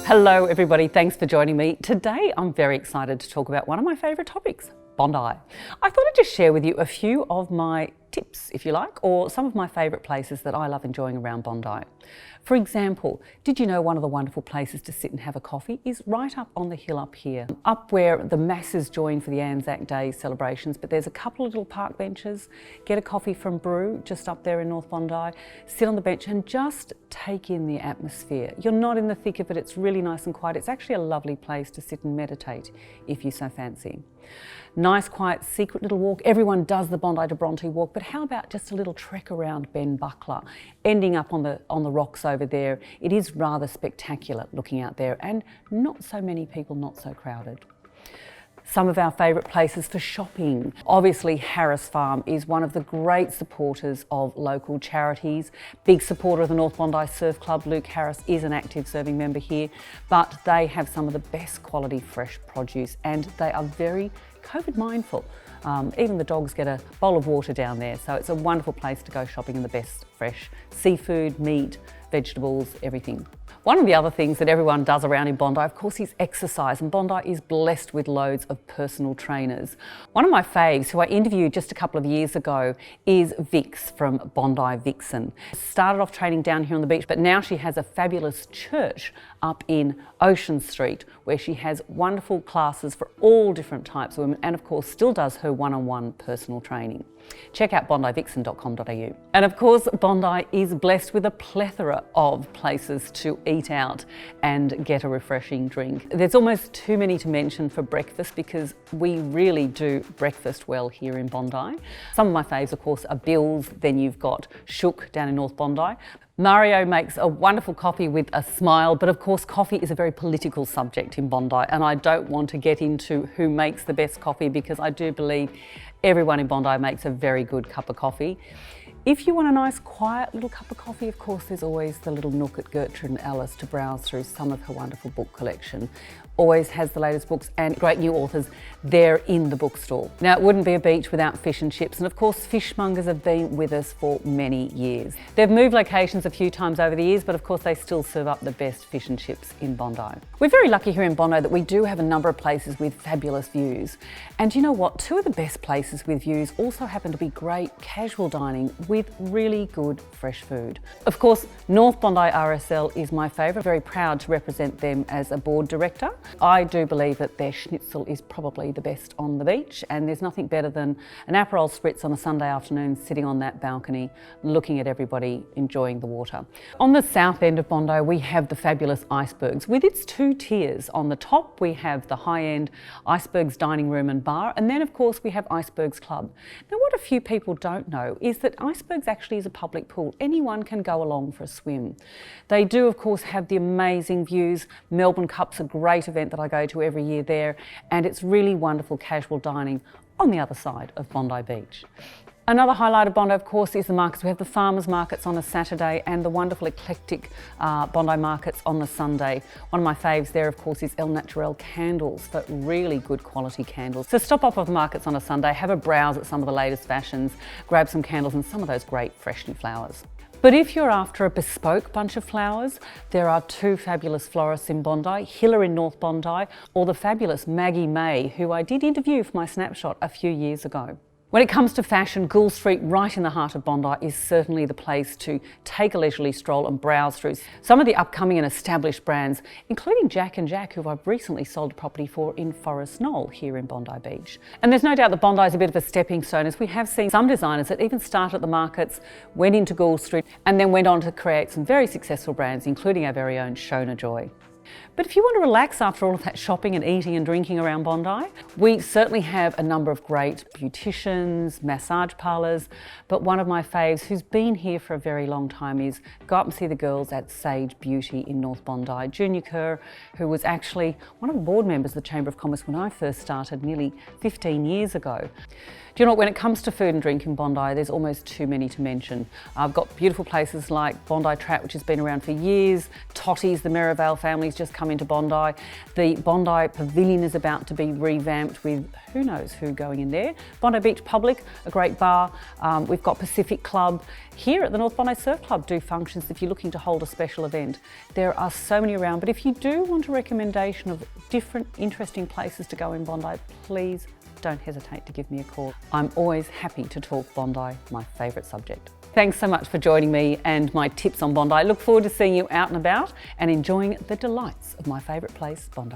Hello everybody, thanks for joining me. Today I'm very excited to talk about one of my favourite topics, Bondi. I thought I'd just share with you a few of my tips, if you like, or some of my favourite places that I love enjoying around Bondi. For example, did you know one of the wonderful places to sit and have a coffee is right up on the hill up here, up where the masses join for the Anzac Day celebrations, but there's a couple of little park benches. Get a coffee from Brew just up there in North Bondi, sit on the bench and just take in the atmosphere. You're not in the thick of it, it's really nice and quiet. It's actually a lovely place to sit and meditate if you so fancy. Nice, quiet, secret little walk. Everyone does the Bondi to Bronte walk, but how about just a little trek around Ben Buckler, ending up on the rocks over there. It is rather spectacular looking out there, and not so many people, not so crowded. Some of our favourite places for shopping. Obviously, Harris Farm is one of the great supporters of local charities. Big supporter of the North Bondi Surf Club. Luke Harris is an active serving member here, but they have some of the best quality fresh produce and they are very COVID mindful. Even the dogs get a bowl of water down there, so it's a wonderful place to go shopping in the best fresh seafood, meat, vegetables, everything. One of the other things that everyone does around in Bondi, of course, is exercise, and Bondi is blessed with loads of personal trainers. One of my faves, who I interviewed just a couple of years ago, is Vix from Bondi Vixen. Started off training down here on the beach, but now she has a fabulous church up in Ocean Street, where she has wonderful classes for all different types of women, and of course still does her one-on-one personal training. Check out bondivixen.com.au. And of course, Bondi is blessed with a plethora of places to eat out and get a refreshing drink. There's almost too many to mention for breakfast because we really do breakfast well here in Bondi. Some of my faves, of course, are Bill's, then you've got Shook down in North Bondi. Mario makes a wonderful coffee with a smile, but of course coffee is a very political subject in Bondi, and I don't want to get into who makes the best coffee because I do believe everyone in Bondi makes a very good cup of coffee. If you want a nice quiet little cup of coffee, of course there's always the little nook at Gertrude and Alice to browse through some of her wonderful book collection. Always has the latest books and great new authors there in the bookstore. Now, it wouldn't be a beach without fish and chips, and of course fishmongers have been with us for many years. They've moved locations a few times over the years, but of course they still serve up the best fish and chips in Bondi. We're very lucky here in Bondi that we do have a number of places with fabulous views. And you know what? Two of the best places with views also happen to be great casual dining with really good fresh food. Of course, North Bondi RSL is my favourite. Very proud to represent them as a board director. I do believe that their schnitzel is probably the best on the beach, and there's nothing better than an Aperol Spritz on a Sunday afternoon sitting on that balcony looking at everybody enjoying the water. On the south end of Bondi we have the fabulous Icebergs with its two tiers. On the top we have the high-end Icebergs dining room and bar, and then of course we have Icebergs Club. Now what a few people don't know is that Icebergs actually is a public pool. Anyone can go along for a swim. They do of course have the amazing views. Melbourne Cup's a great event that I go to every year there, and it's really wonderful casual dining on the other side of Bondi Beach. Another highlight of Bondi, of course, is the markets. We have the farmers markets on a Saturday and the wonderful eclectic Bondi markets on the Sunday. One of my faves there, of course, is El Naturel candles, for really good quality candles. So stop off of markets on a Sunday, have a browse at some of the latest fashions, grab some candles and some of those great fresh new flowers. But if you're after a bespoke bunch of flowers, there are two fabulous florists in Bondi, Hiller in North Bondi, or the fabulous Maggie May, who I did interview for my snapshot a few years ago. When it comes to fashion, Gould Street, right in the heart of Bondi, is certainly the place to take a leisurely stroll and browse through some of the upcoming and established brands, including Jack & Jack, who I've recently sold a property for in Forest Knoll here in Bondi Beach. And there's no doubt that Bondi is a bit of a stepping stone, as we have seen some designers that even started at the markets, went into Gould Street, and then went on to create some very successful brands, including our very own Shona Joy. But if you want to relax after all of that shopping and eating and drinking around Bondi, we certainly have a number of great beauticians, massage parlours, but one of my faves who's been here for a very long time is go up and see the girls at Sage Beauty in North Bondi. Junior Kerr, who was actually one of the board members of the Chamber of Commerce when I first started nearly 15 years ago. Do you know what, when it comes to food and drink in Bondi, there's almost too many to mention. I've got beautiful places like Bondi Trap, which has been around for years, Totties, the Merivale family's has just come into Bondi. The Bondi Pavilion is about to be revamped with who knows who going in there. Bondi Beach Public, a great bar. We've got Pacific Club. Here at the North Bondi Surf Club do functions if you're looking to hold a special event. There are so many around, but if you do want a recommendation of different interesting places to go in Bondi, please don't hesitate to give me a call. I'm always happy to talk Bondi, my favourite subject. Thanks so much for joining me and my tips on Bondi. I look forward to seeing you out and about and enjoying the delights of my favourite place, Bondi.